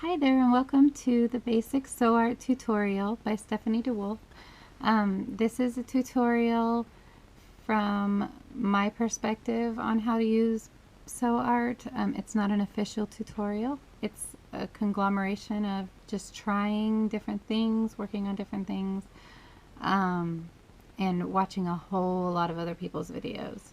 Hi there and welcome to the Basic Sew Art tutorial by Stephanie DeWolf. This is a tutorial from my perspective on how to use sew art. It's not an official tutorial. It's a conglomeration of just trying different things, working on different things, and watching a whole lot of other people's videos.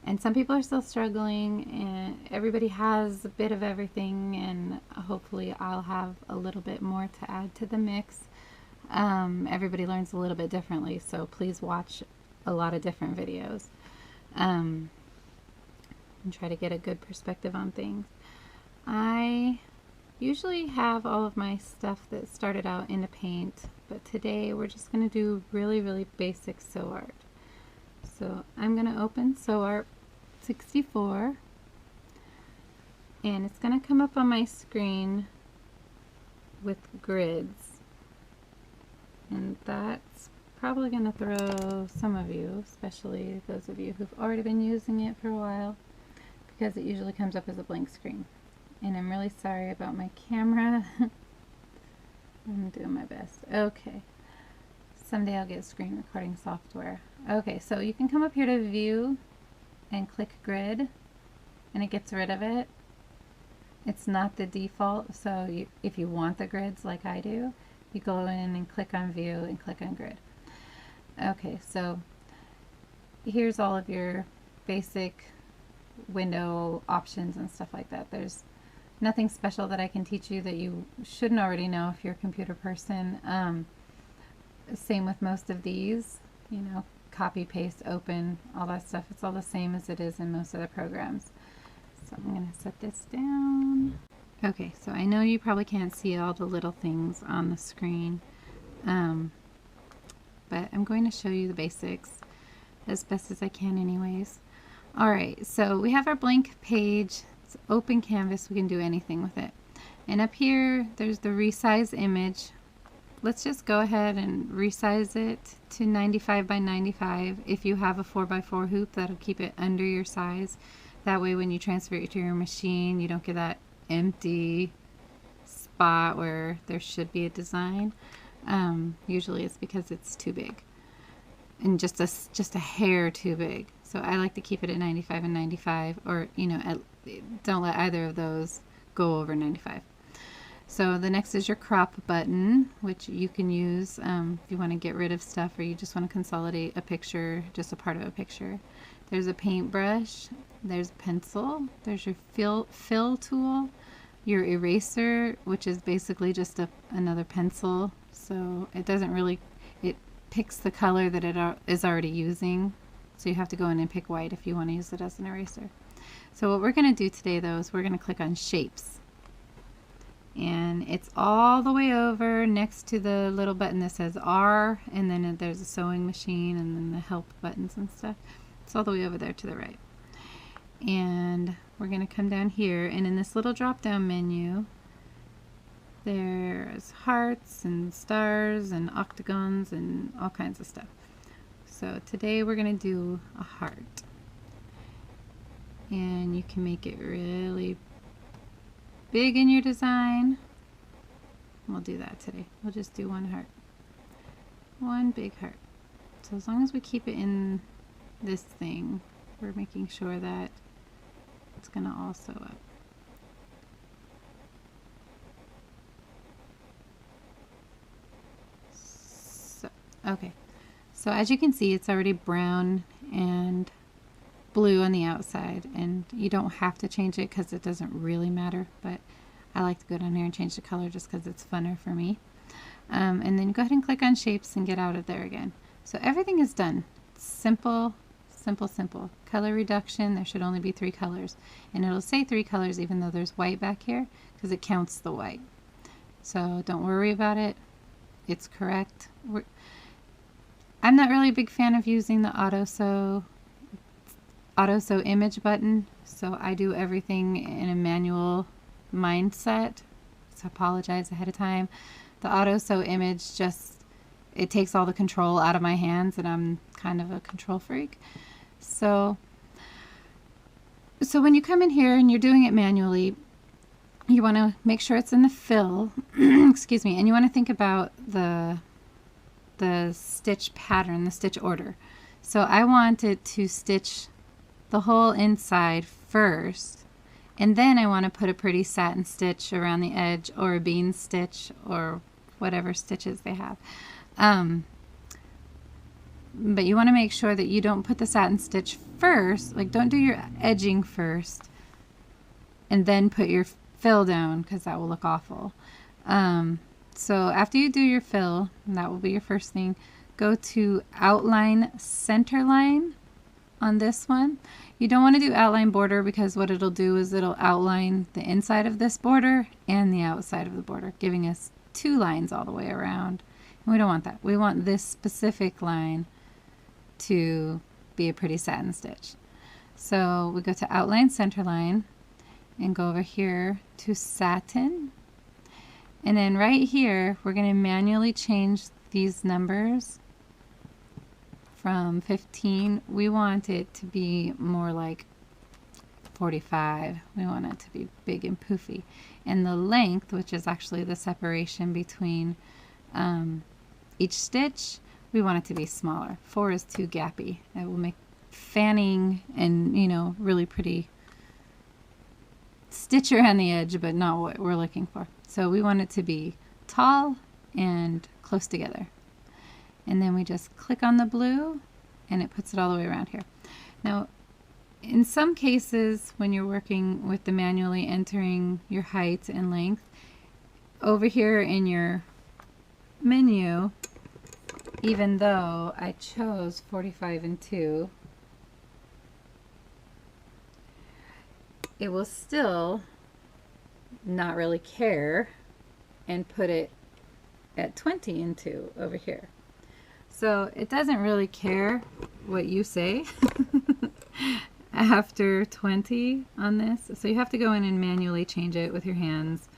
And some people are still struggling, and everybody has a bit of everything, and hopefully I'll have a little bit more to add to the mix. Everybody learns a little bit differently, so please watch a lot of different videos and try to get a good perspective on things. I usually have all of my stuff that started out in a paint, but today we're just going to do really basic sew art. So I'm going to open SewWhatPro 64, and it's going to come up on my screen with grids, and that's probably going to throw some of you, especially those of you who've already been using it for a while, because it usually comes up as a blank screen. And I'm really sorry about my camera. I'm doing my best. Okay. Someday I'll get screen recording software. Okay, so you can come up here to view and click grid, and it gets rid of it. It's not the default, so if you want the grids like I do, you go in and click on view and click on grid. Okay, so here's all of your basic window options and stuff like that. There's nothing special that I can teach you that you shouldn't already know if you're a computer person. Same with most of these, you know, copy, paste, open, all that stuff. It's all the same as it is in most other programs. So I'm going to set this down. Okay, so I know you probably can't see all the little things on the screen, but I'm going to show you the basics as best as I can anyways. Alright, so we have our blank page. It's open canvas. We can do anything with it. And up here, there's the resize image. Let's just go ahead and resize it to 95 by 95. If you have a 4x4 hoop, that'll keep it under your size. That way when you transfer it to your machine, you don't get that empty spot where there should be a design. Usually it's because it's too big and just a hair too big. So I like to keep it at 95 and 95, or you know, don't let either of those go over 95. So the next is your crop button, which you can use if you want to get rid of stuff or you just want to consolidate a picture, just a part of a picture. There's a paintbrush, there's a pencil, there's your fill tool, your eraser, which is basically just another pencil. So it doesn't really, it picks the color that it is already using. So you have to go in and pick white if you want to use it as an eraser. So what we're going to do today though is we're going to click on shapes. And it's all the way over next to the little button that says R, and then there's a sewing machine and then the help buttons and stuff. It's all the way over there to the right. And we're going to come down here, and in this little drop down menu there's hearts and stars and octagons and all kinds of stuff. So today we're going to do a heart, and you can make it really big in your design. We'll do that today. We'll just do one heart. One big heart. So as long as we keep it in this thing, we're making sure that it's going to all sew up. So, okay. So as you can see, it's already brown and blue on the outside, and you don't have to change it because it doesn't really matter, but I like to go down here and change the color just because it's funner for me. And then go ahead and click on shapes and get out of there again. So everything is done. Simple. Color reduction, there should only be 3 colors, and it'll say 3 colors even though there's white back here because it counts the white. So don't worry about it. It's correct. I'm not really a big fan of using the auto sew image button, so I do everything in a manual mindset, so I apologize ahead of time. The auto sew image just, it takes all the control out of my hands, and I'm kind of a control freak. So when you come in here and you're doing it manually, you want to make sure it's in the fill, excuse me, and you want to think about the stitch pattern, the stitch order. So I wanted to stitch the whole inside first, and then I want to put a pretty satin stitch around the edge, or a bean stitch, or whatever stitches they have. But you want to make sure that you don't put the satin stitch first, like don't do your edging first and then put your fill down, because that will look awful. So after you do your fill, and that will be your first thing, go to outline center line on this one. You don't want to do outline border, because what it'll do is it'll outline the inside of this border and the outside of the border, giving us two lines all the way around. And we don't want that. We want this specific line to be a pretty satin stitch. So we go to outline center line and go over here to satin. And then right here, we're going to manually change these numbers from 15. We want it to be more like 45. We want it to be big and poofy. And the length, which is actually the separation between each stitch, we want it to be smaller. 4 is too gappy. It will make fanning and, you know, really pretty stitch around the edge, but not what we're looking for. So we want it to be tall and close together. And then we just click on the blue and it puts it all the way around here. Now, in some cases, when you're working with the manually entering your height and length, over here in your menu, even though I chose 45 and 2, it will still not really care and put it at 20 and 2 over here. So it doesn't really care what you say after 20 on this. So you have to go in and manually change it with your hands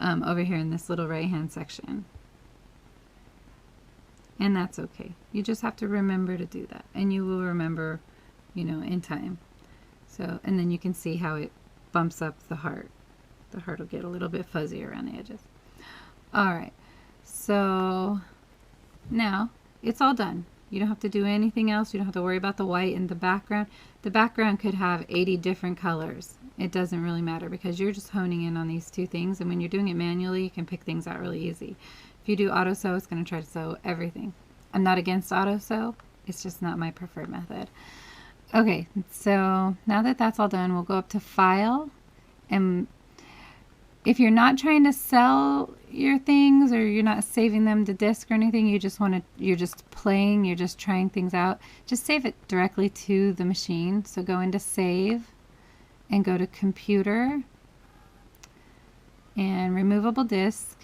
over here in this little right hand section. And that's okay. You just have to remember to do that, and you will remember, you know, in time. So, and then you can see how it bumps up the heart. The heart will get a little bit fuzzy around the edges. All right, so now it's all done. You don't have to do anything else. You don't have to worry about the white in the background. The background could have 80 different colors. It doesn't really matter, because you're just honing in on these two things, and when you're doing it manually, you can pick things out really easy. If you do auto sew, it's going to try to sew everything. I'm not against auto sew. It's just not my preferred method. Okay, so now that that's all done, we'll go up to File. And if you're not trying to sell your things, or you're not saving them to disk or anything, you just want to, you're just playing, you're just trying things out, just save it directly to the machine. So go into Save and go to Computer and Removable Disk.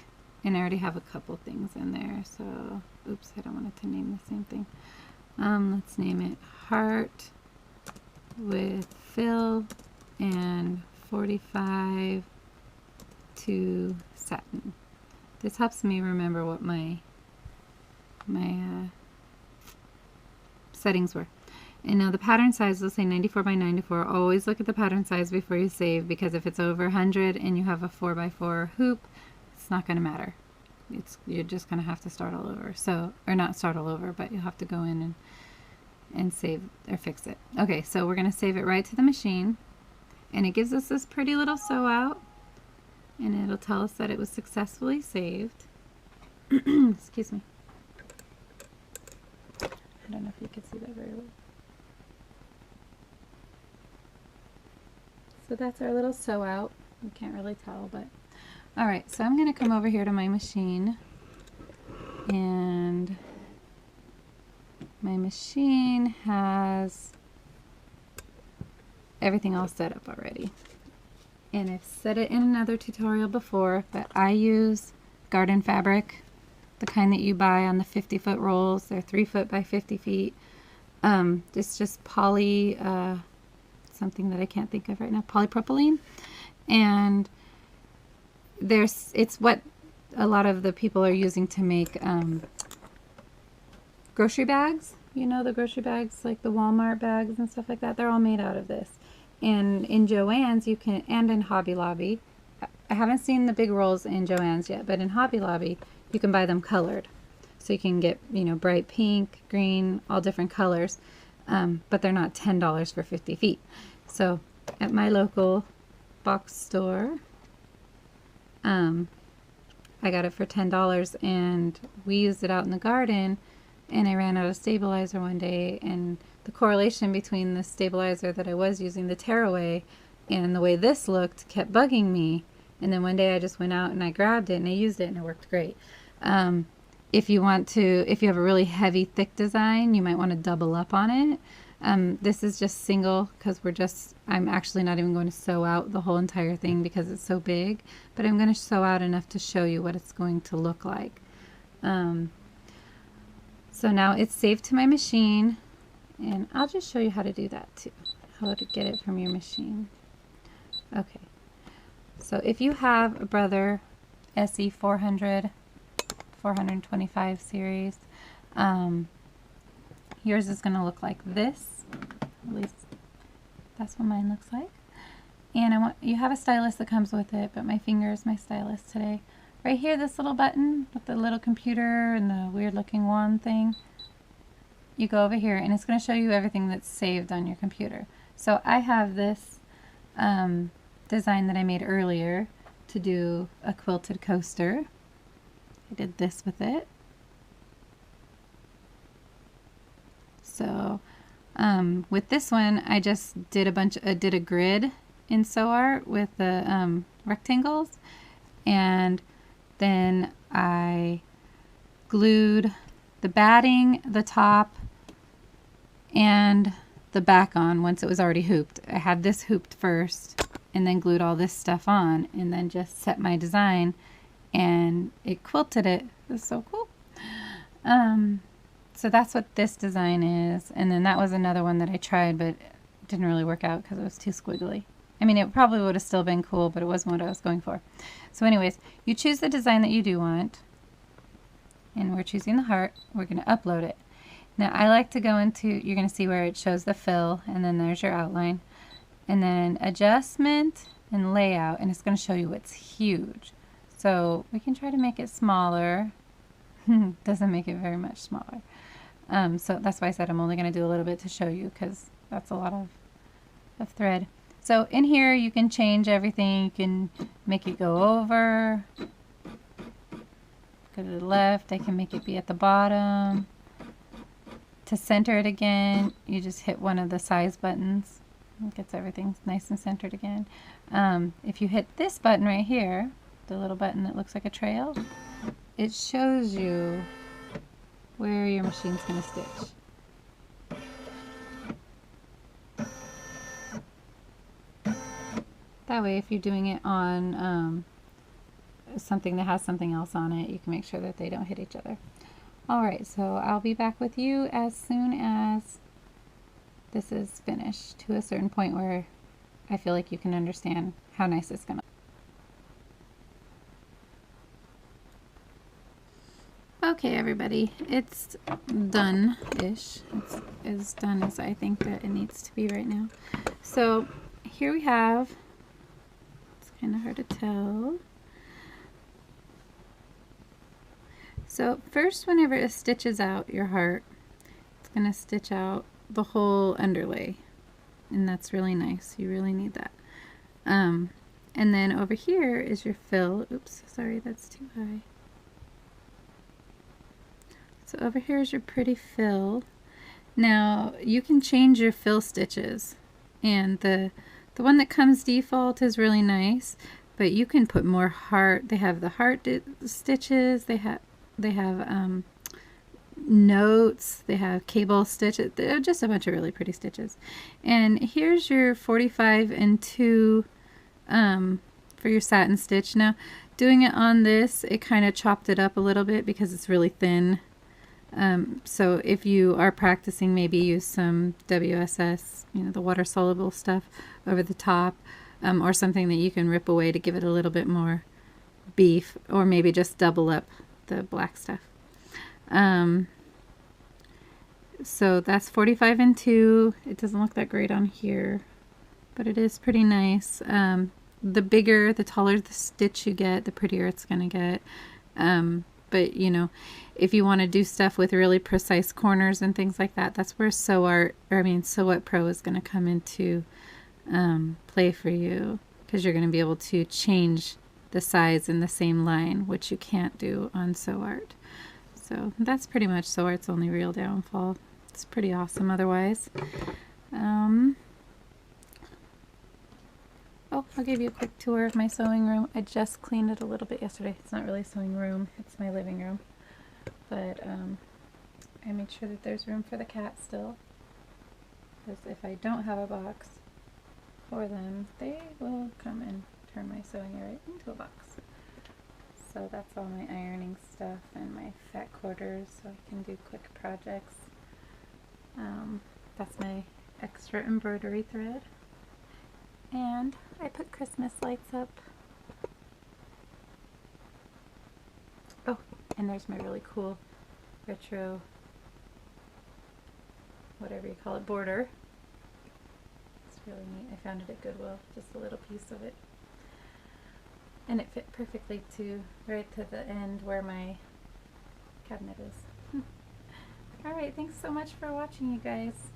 And I already have a couple things in there, so oops, I don't want it to name the same thing. Let's name it Heart with Fill and 45 to Satin. This helps me remember what my settings were. And now the pattern size will say 94 by 94. Always look at the pattern size before you save, because if it's over 100 and you have a 4x4 hoop, it's not going to matter. You're just going to have to start all over. So, or not start all over, but you'll have to go in and save or fix it. Okay, so we're going to save it right to the machine, and it gives us this pretty little sew out, and it'll tell us that it was successfully saved. Excuse me. I don't know if you can see that very well. So that's our little sew out. You can't really tell, but alright, so I'm going to come over here to my machine, and my machine has everything all set up already. And I've said it in another tutorial before, but I use garden fabric, the kind that you buy on the 50-foot rolls. They're 3 foot by 50 feet. It's just poly, something that I can't think of right now, polypropylene. And it's what a lot of the people are using to make grocery bags. You know, the grocery bags, like the Walmart bags and stuff like that, they're all made out of this. And in Joann's, you can, and in Hobby Lobby, I haven't seen the big rolls in Joann's yet, but in Hobby Lobby, you can buy them colored. So you can get, you know, bright pink, green, all different colors, but they're not $10 for 50 feet. So at my local box store, I got it for $10, and we used it out in the garden, and I ran out of stabilizer one day, and the correlation between the stabilizer that I was using, the tearaway, and the way this looked kept bugging me. And then one day I just went out and I grabbed it and I used it and it worked great. If you have a really heavy, thick design, you might want to double up on it. This is just single because I'm actually not even going to sew out the whole entire thing because it's so big, but I'm going to sew out enough to show you what it's going to look like. So now it's saved to my machine, and I'll just show you how to do that too, how to get it from your machine. Okay, so if you have a Brother SE 400, 425 series, yours is going to look like this. At least that's what mine looks like. And you have a stylus that comes with it, but my finger is my stylus today. Right here, this little button with the little computer and the weird looking wand thing, you go over here and it's going to show you everything that's saved on your computer. So I have this design that I made earlier to do a quilted coaster. I did this with it. So with this one, I just did did a grid in SewArt with the rectangles, and then I glued the batting, the top, and the back on once it was already hooped. I had this hooped first and then glued all this stuff on and then just set my design, and it quilted it. It was so cool. So that's what this design is, and then that was another one that I tried but it didn't really work out because it was too squiggly. I mean, it probably would have still been cool, but it wasn't what I was going for. So anyways, you choose the design that you do want, and we're choosing the heart. We're going to upload it. Now I like to go into, you're going to see where it shows the fill, and then there's your outline, and then adjustment and layout, and it's going to show you it's huge. So we can try to make it smaller. Doesn't make it very much smaller. So that's why I said I'm only going to do a little bit to show you, because that's a lot of thread. So in here you can change everything. You can make it go over, go to the left. I can make it be at the bottom. To center it again, you just hit one of the size buttons. It gets everything nice and centered again. If you hit this button right here, the little button that looks like a trail, it shows you where your machine's going to stitch. That way, if you're doing it on something that has something else on it, you can make sure that they don't hit each other. Alright, so I'll be back with you as soon as this is finished to a certain point where I feel like you can understand how nice it's going to look. Okay, everybody, it's done-ish. It's as done as I think that it needs to be right now. So here we have, it's kind of hard to tell. So first, whenever it stitches out your heart, it's going to stitch out the whole underlay, and that's really nice. You really need that. And then over here is your fill. Oops, sorry, that's too high. So over here is your pretty fill. Now you can change your fill stitches, and the one that comes default is really nice, but you can put more heart. They have the heart stitches. They have notes. They have cable stitches. They're just a bunch of really pretty stitches. And here's your 45 and 2 for your satin stitch. Now doing it on this, it kind of chopped it up a little bit because it's really thin. So if you are practicing, maybe use some WSS, you know, the water soluble stuff over the top, or something that you can rip away to give it a little bit more beef, or maybe just double up the black stuff. So that's 45 and 2. It doesn't look that great on here, but it is pretty nice. the bigger, the taller the stitch you get, the prettier it's going to get. But you know, if you want to do stuff with really precise corners and things like that, that's where SewWhatPro is going to come into play for you, because you're going to be able to change the size in the same line, which you can't do on SewArt. So that's pretty much SewArt's only real downfall. It's pretty awesome otherwise. Oh, I'll give you a quick tour of my sewing room. I just cleaned it a little bit yesterday. It's not really a sewing room, it's my living room. But I made sure that there's room for the cat still, because if I don't have a box for them, they will come and turn my sewing area into a box. So that's all my ironing stuff and my fat quarters, so I can do quick projects. That's my extra embroidery thread. And I put Christmas lights up. Oh, and there's my really cool retro, whatever you call it, border. It's really neat. I found it at Goodwill, just a little piece of it. And it fit perfectly right to the end where my cabinet is. Alright, thanks so much for watching, you guys.